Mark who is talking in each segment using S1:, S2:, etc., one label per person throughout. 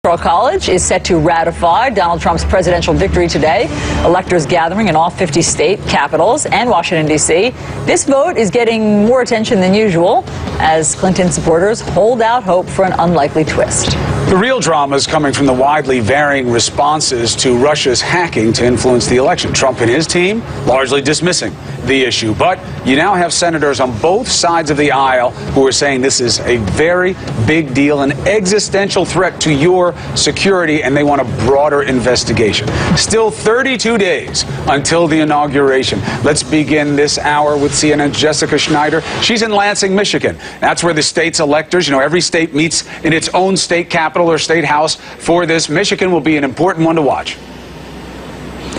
S1: Electoral College is set to ratify Donald Trump's presidential victory today. Electors gathering in all 50 state capitals and Washington, D.C. This vote is getting more attention than usual as Clinton supporters hold out hope for an unlikely twist.
S2: The real drama is coming from the widely varying responses to Russia's hacking to influence the election. Trump and his team largely dismissing the issue. But you now have senators on both sides of the aisle who are saying this is a very big deal, an existential threat to your security, and they want a broader investigation. Still 32 days until the inauguration. Let's begin this hour with CNN's Jessica Schneider. She's in Lansing, Michigan. That's where the state's electors, every state meets in its own state capital or state house for this. Michigan will be an important one to watch.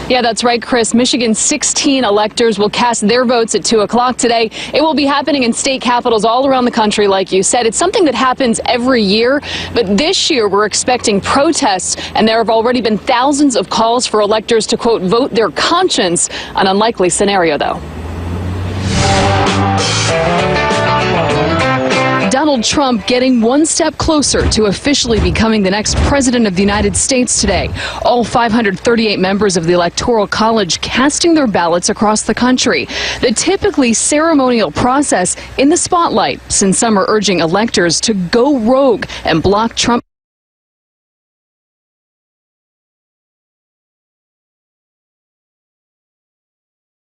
S3: Yeah, that's right, Chris. Michigan's 16 electors will cast their votes at 2 o'clock today. It will be happening in state capitals all around the country, like you said. It's something that happens every year, but this year we're expecting protests, and there have already been thousands of calls for electors to, quote, vote their conscience. An unlikely scenario, though. Donald Trump getting one step closer to officially becoming the next president of the United States today. All 538 members of the Electoral College casting their ballots across the country. The typically ceremonial process in the spotlight, since some are urging electors to go rogue and block Trump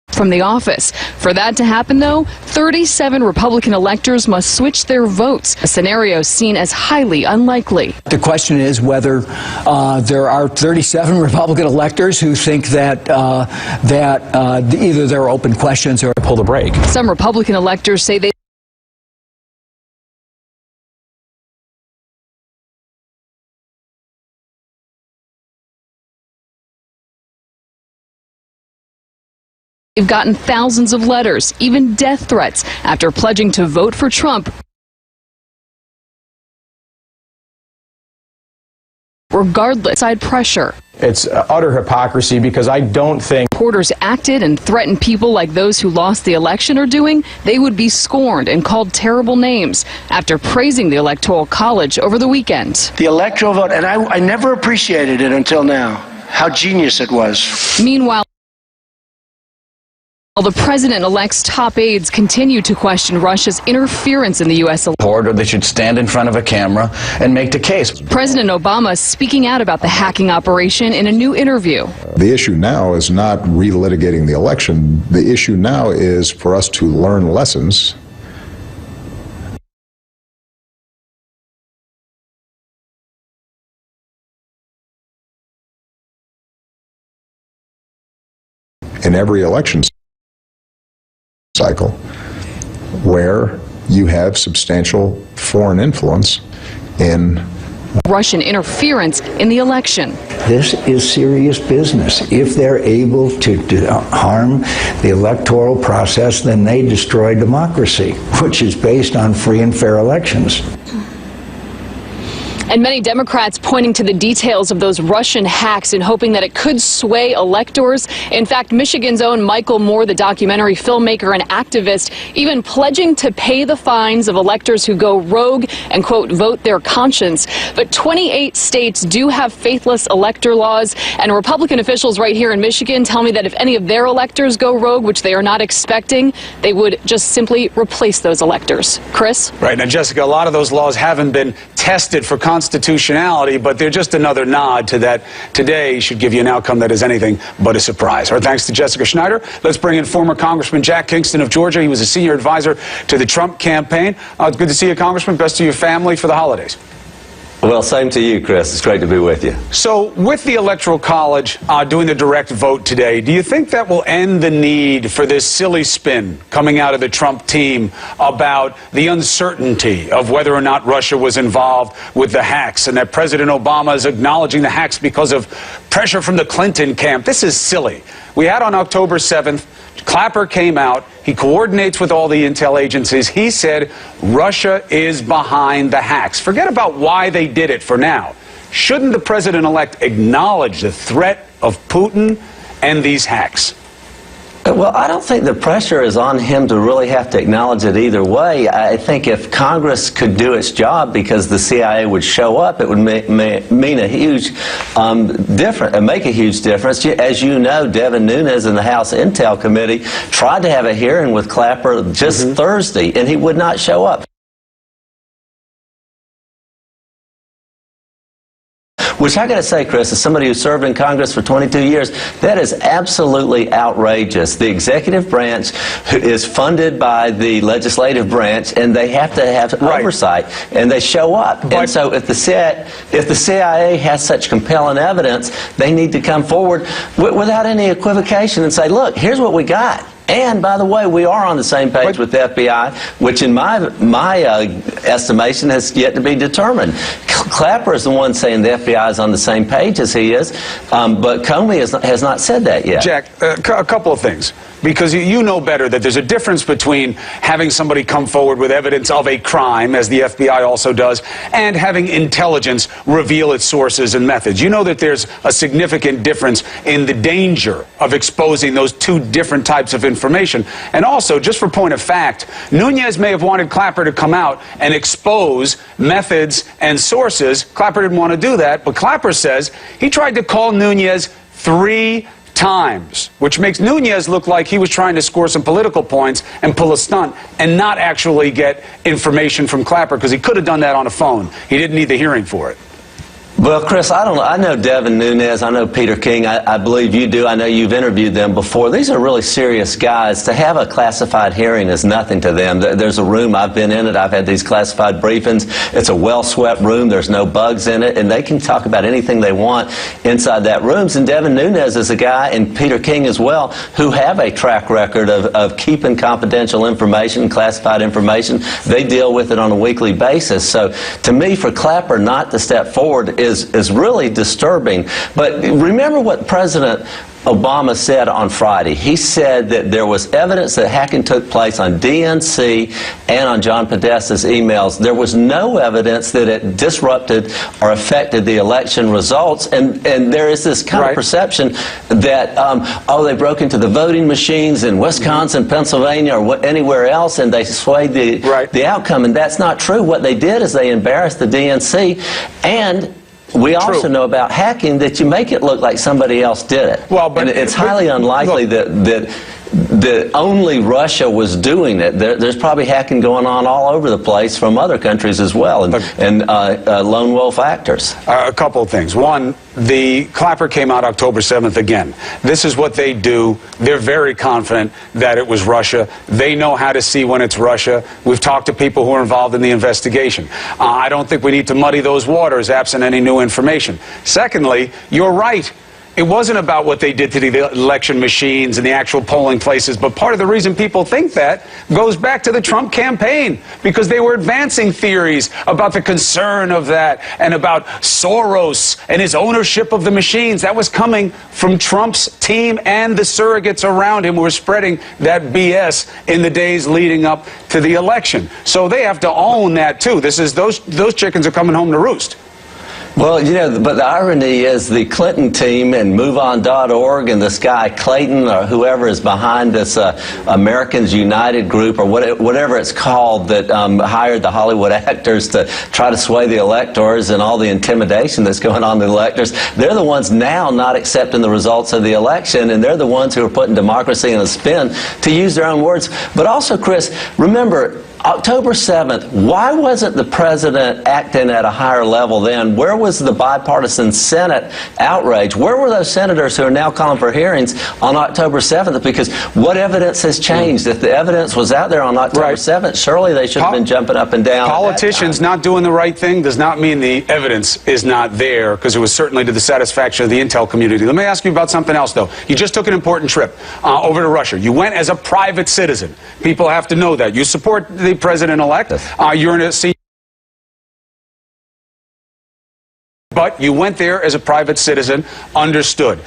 S3: from the office. For that to happen, though, 37 Republican electors must switch their votes, a scenario seen as highly unlikely.
S4: The question is whether there are 37 Republican electors who think that either there are open questions or pull the brake.
S3: Some Republican electors say they've gotten thousands of letters, even death threats, after pledging to vote for Trump regardless of side pressure.
S5: It's utter hypocrisy because I don't think
S3: Reporters acted and threatened people like those who lost the election are doing. They would be scorned and called terrible names after praising the Electoral College over the weekend.
S6: The electoral vote, and I never appreciated it until now, how genius it was.
S3: Meanwhile, the president-elect's top aides continue to question Russia's interference in the U.S. election.
S7: Or they should stand in front of a camera and make the case.
S3: President Obama speaking out about the hacking operation in a new interview.
S8: The issue now is not relitigating the election. The issue now is for us to learn lessons in every election cycle where you have substantial foreign influence in
S3: Russian interference in the election.
S9: This is serious business. If they're able to harm the electoral process, then they destroy democracy, which is based on free and fair elections.
S3: And many Democrats pointing to the details of those Russian hacks and hoping that it could sway electors. In fact, Michigan's own Michael Moore, the documentary filmmaker and activist, even pledging to pay the fines of electors who go rogue and, quote, vote their conscience. But 28 states do have faithless elector laws, and Republican officials right here in Michigan tell me that if any of their electors go rogue, which they are not expecting, they would just simply replace those electors. Chris?
S2: Right. Now, Jessica, a lot of those laws haven't been tested for constitutionality, but they're just another nod to that today should give you an outcome that is anything but a surprise. Our thanks to Jessica Schneider. Let's bring in former Congressman Jack Kingston of Georgia. He was a senior advisor to the Trump campaign. It's good to see you, Congressman. Best to your family for the holidays.
S10: Well, same to you, Chris. It's great to be with you.
S2: So with the Electoral College doing the direct vote today, do you think that will end the need for this silly spin coming out of the Trump team about the uncertainty of whether or not Russia was involved with the hacks, and that President Obama is acknowledging the hacks because of pressure from the Clinton camp? This is silly. We had on October 7th, Clapper came out. He coordinates with all the intel agencies. He said Russia is behind the hacks. Forget about why they did it for now. Shouldn't the president-elect acknowledge the threat of Putin and these hacks?
S10: Well, I don't think the pressure is on him to really have to acknowledge it either way. I think if Congress could do its job because the CIA would show up, it would mean a huge make a huge difference. As you know, Devin Nunes in the House Intel Committee tried to have a hearing with Clapper just Thursday, and he would not show up. Which I got to say, Chris, as somebody who served in Congress for 22 years, that is absolutely outrageous. The executive branch is funded by the legislative branch, and they have to have oversight, and they show up. And so if the CIA has such compelling evidence, they need to come forward without any equivocation and say, look, here's what we got. And, by the way, we are on the same page with the FBI, which in my estimation has yet to be determined. Clapper is the one saying the FBI is on the same page as he is, but Comey has not said that yet.
S2: Jack, a couple of things. Because you know better that there's a difference between having somebody come forward with evidence of a crime, as the FBI also does, and having intelligence reveal its sources and methods. You know that there's a significant difference in the danger of exposing those two different types of information. And also, just for point of fact, Nunes may have wanted Clapper to come out and expose methods and sources. Clapper didn't want to do that, but Clapper says he tried to call Nunes 3 times, which makes Nunes look like he was trying to score some political points and pull a stunt and not actually get information from Clapper, because he could have done that on a phone. He didn't need the hearing for it.
S10: Well, Chris, I don't know. I know Devin Nunes. I know Peter King. I believe you do. I know you've interviewed them before. These are really serious guys. To have a classified hearing is nothing to them. There's a room. I've been in it. I've had these classified briefings. It's a well-swept room. There's no bugs in it, and they can talk about anything they want inside that room. And Devin Nunes is a guy, and Peter King as well, who have a track record of keeping confidential information, classified information. They deal with it on a weekly basis. So, to me, for Clapper not to step forward is really disturbing. But remember what President Obama said on Friday. He said that there was evidence that hacking took place on DNC and on John Podesta's emails. There was no evidence that it disrupted or affected the election results. And there is this kind of perception that, oh, they broke into the voting machines in Wisconsin, Pennsylvania, or anywhere else, and they swayed the outcome. And that's not true. What they did is they embarrassed the DNC, and we also know about hacking that you make it look like somebody else did it. Well, but it's highly unlikely that only Russia was doing it. There's probably hacking going on all over the place from other countries as well, and lone wolf actors.
S2: A couple of things. One, the Clapper came out October 7th again. This is what they do. They're very confident that it was Russia. They know how to see when it's Russia. We've talked to people who are involved in the investigation. I don't think we need to muddy those waters absent any new information. Secondly, you're right. It wasn't about what they did to the election machines and the actual polling places, but part of the reason people think that goes back to the Trump campaign, because they were advancing theories about the concern of that and about Soros and his ownership of the machines. That was coming from Trump's team and the surrogates around him who were spreading that BS in the days leading up to the election. So they have to own that too. This is those chickens are coming home to roost.
S10: Well, you know, but the irony is the Clinton team and MoveOn.org and this guy Clayton or whoever is behind this Americans United group or whatever it's called that hired the Hollywood actors to try to sway the electors and all the intimidation that's going on to the electors. They're the ones now not accepting the results of the election, and they're the ones who are putting democracy in a spin, to use their own words. But also, Chris, remember, October 7th, why wasn't the president acting at a higher level then? Where was the bipartisan Senate outrage? Where were those senators who are now calling for hearings on October 7th? Because what evidence has changed? If the evidence was out there on October 7th, surely they should have been jumping up and down.
S2: Politicians not doing the right thing does not mean the evidence is not there, because it was certainly to the satisfaction of the intel community. Let me ask you about something else, though. You just took an important trip over to Russia. You went as a private citizen. People have to know that. You support the president-elect. You're in a seat, but you went there as a private citizen. Understood.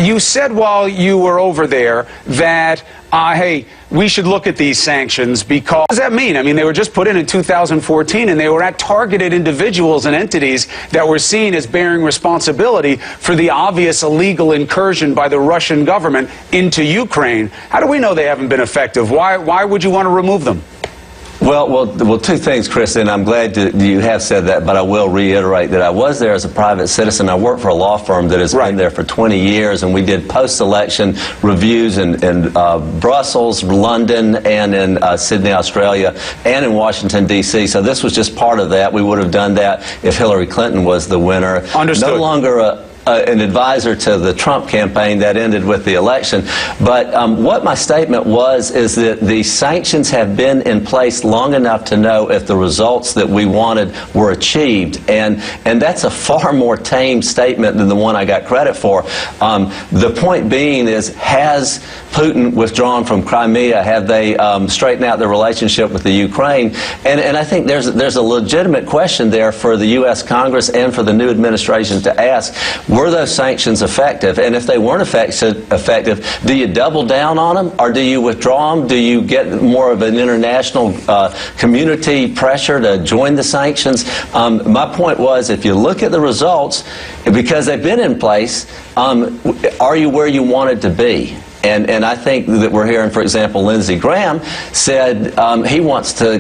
S2: You said while you were over there that, hey, we should look at these sanctions because, what does that mean? I mean, they were just put in 2014, and they were at targeted individuals and entities that were seen as bearing responsibility for the obvious illegal incursion by the Russian government into Ukraine. How do we know they haven't been effective? Why would you want to remove them?
S10: Well, two things, Chris, and I'm glad you have said that, but I will reiterate that I was there as a private citizen. I worked for a law firm that has been there for 20 years, and we did post-election reviews in Brussels, London, and in Sydney, Australia, and in Washington, D.C. So this was just part of that. We would have done that if Hillary Clinton was the winner.
S2: Understood.
S10: No longer an advisor to the Trump campaign. That ended with the election. But what my statement was is that the sanctions have been in place long enough to know if the results that we wanted were achieved. And that's a far more tame statement than the one I got credit for. The point being is, has Putin withdrawn from Crimea? Have they straightened out their relationship with the Ukraine? And I think there's a legitimate question there for the U.S. Congress and for the new administration to ask. Were those sanctions effective? And if they weren't effective, do you double down on them, or do you withdraw them? Do you get more of an international community pressure to join the sanctions? My point was, if you look at the results, because they've been in place, are you where you wanted to be? And I think that we're hearing, for example, Lindsey Graham said he wants to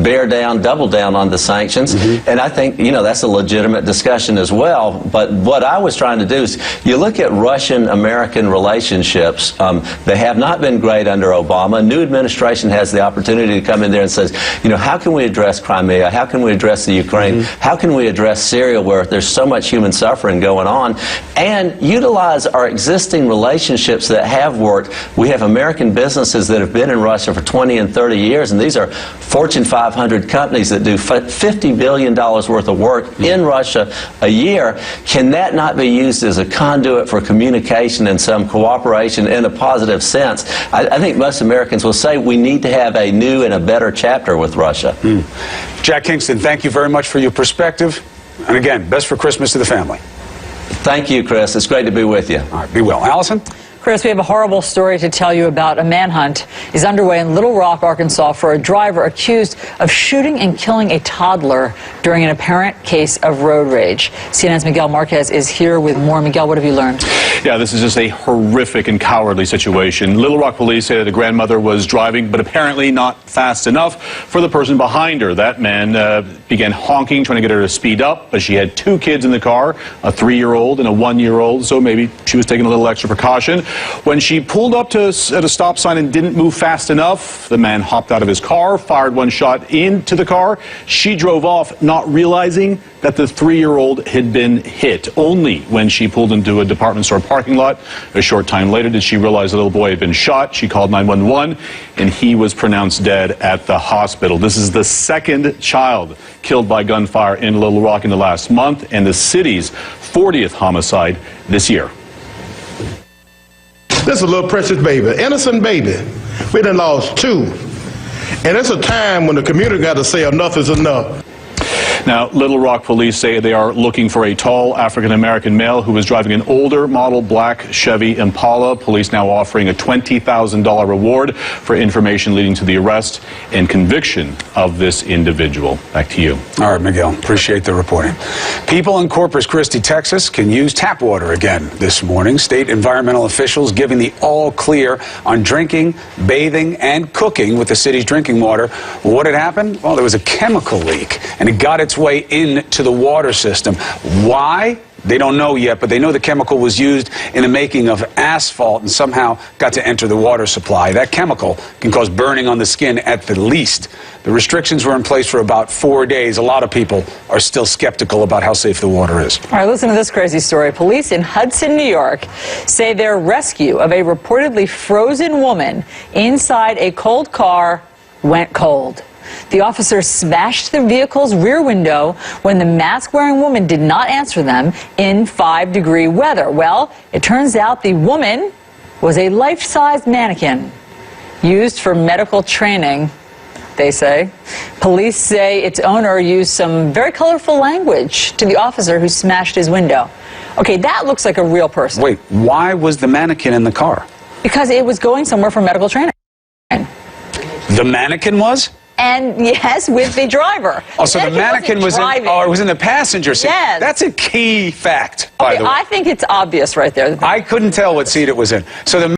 S10: bear down, double down on the sanctions. And I think, that's a legitimate discussion as well. But what I was trying to do is, you look at Russian-American relationships. They have not been great under Obama. A new administration has the opportunity to come in there and says, how can we address Crimea? How can we address the Ukraine? How can we address Syria, where there's so much human suffering going on? And utilize our existing relationships that have worked. We have American businesses that have been in Russia for 20 and 30 years, and these are Fortune 500 companies that do $50 billion worth of work in Russia a year. Can that not be used as a conduit for communication and some cooperation in a positive sense? I think most Americans will say we need to have a new and a better chapter with Russia.
S2: Jack Kingston, thank you very much for your perspective. And again, best for Christmas to the family.
S10: Thank you, Chris. It's great to be with you.
S2: All right, be well. Allison?
S1: Chris, we have a horrible story to tell you about. A manhunt is underway in Little Rock, Arkansas, for a driver accused of shooting and killing a toddler during an apparent case of road rage. CNN's Miguel Marquez is here with more. Miguel, what have you learned?
S11: Yeah, this is just a horrific and cowardly situation. Little Rock police say that the grandmother was driving, but apparently not fast enough for the person behind her. That man began honking, trying to get her to speed up, but she had two kids in the car, a 3-year-old and a 1-year-old, so maybe she was taking a little extra precaution. When she pulled up at a stop sign and didn't move fast enough, the man hopped out of his car, fired one shot into the car. She drove off, not realizing that the 3-year-old had been hit. Only when she pulled into a department store parking lot a short time later did she realize the little boy had been shot. She called 911, and he was pronounced dead at the hospital. This is the second child killed by gunfire in Little Rock in the last month, and the city's 40th homicide this year.
S12: This is a little precious baby, innocent baby. We done lost 2. And it's a time when the community got to say enough is enough.
S11: Now, Little Rock police say they are looking for a tall African-American male who was driving an older model black Chevy Impala. Police now offering a $20,000 reward for information leading to the arrest and conviction of this individual. Back to you.
S2: All right, Miguel. Appreciate the reporting. People in Corpus Christi, Texas can use tap water again this morning. State environmental officials giving the all clear on drinking, bathing, and cooking with the city's drinking water. What had happened? Well, there was a chemical leak, and it got its way into the water system. Why? They don't know yet, but they know the chemical was used in the making of asphalt and somehow got to enter the water supply. That chemical can cause burning on the skin at the least. The restrictions were in place for about 4 days. A lot of people are still skeptical about how safe the water is.
S1: All right, listen to this crazy story. Police in Hudson, New York say their rescue of a reportedly frozen woman inside a cold car went cold. The officer smashed the vehicle's rear window when the mask-wearing woman did not answer them in 5-degree weather. Well, it turns out the woman was a life-size mannequin used for medical training, they say. Police say its owner used some very colorful language to the officer who smashed his window. Okay, that looks like a real person.
S2: Wait, why was the mannequin in the car?
S1: Because it was going somewhere for medical training.
S2: The mannequin was?
S1: And yes, with the driver.
S2: Oh, so the mannequin was it was in the passenger seat.
S1: Yes.
S2: That's a key fact, by the way.
S1: I think it's obvious right there.
S2: I couldn't tell what seat it was in. So the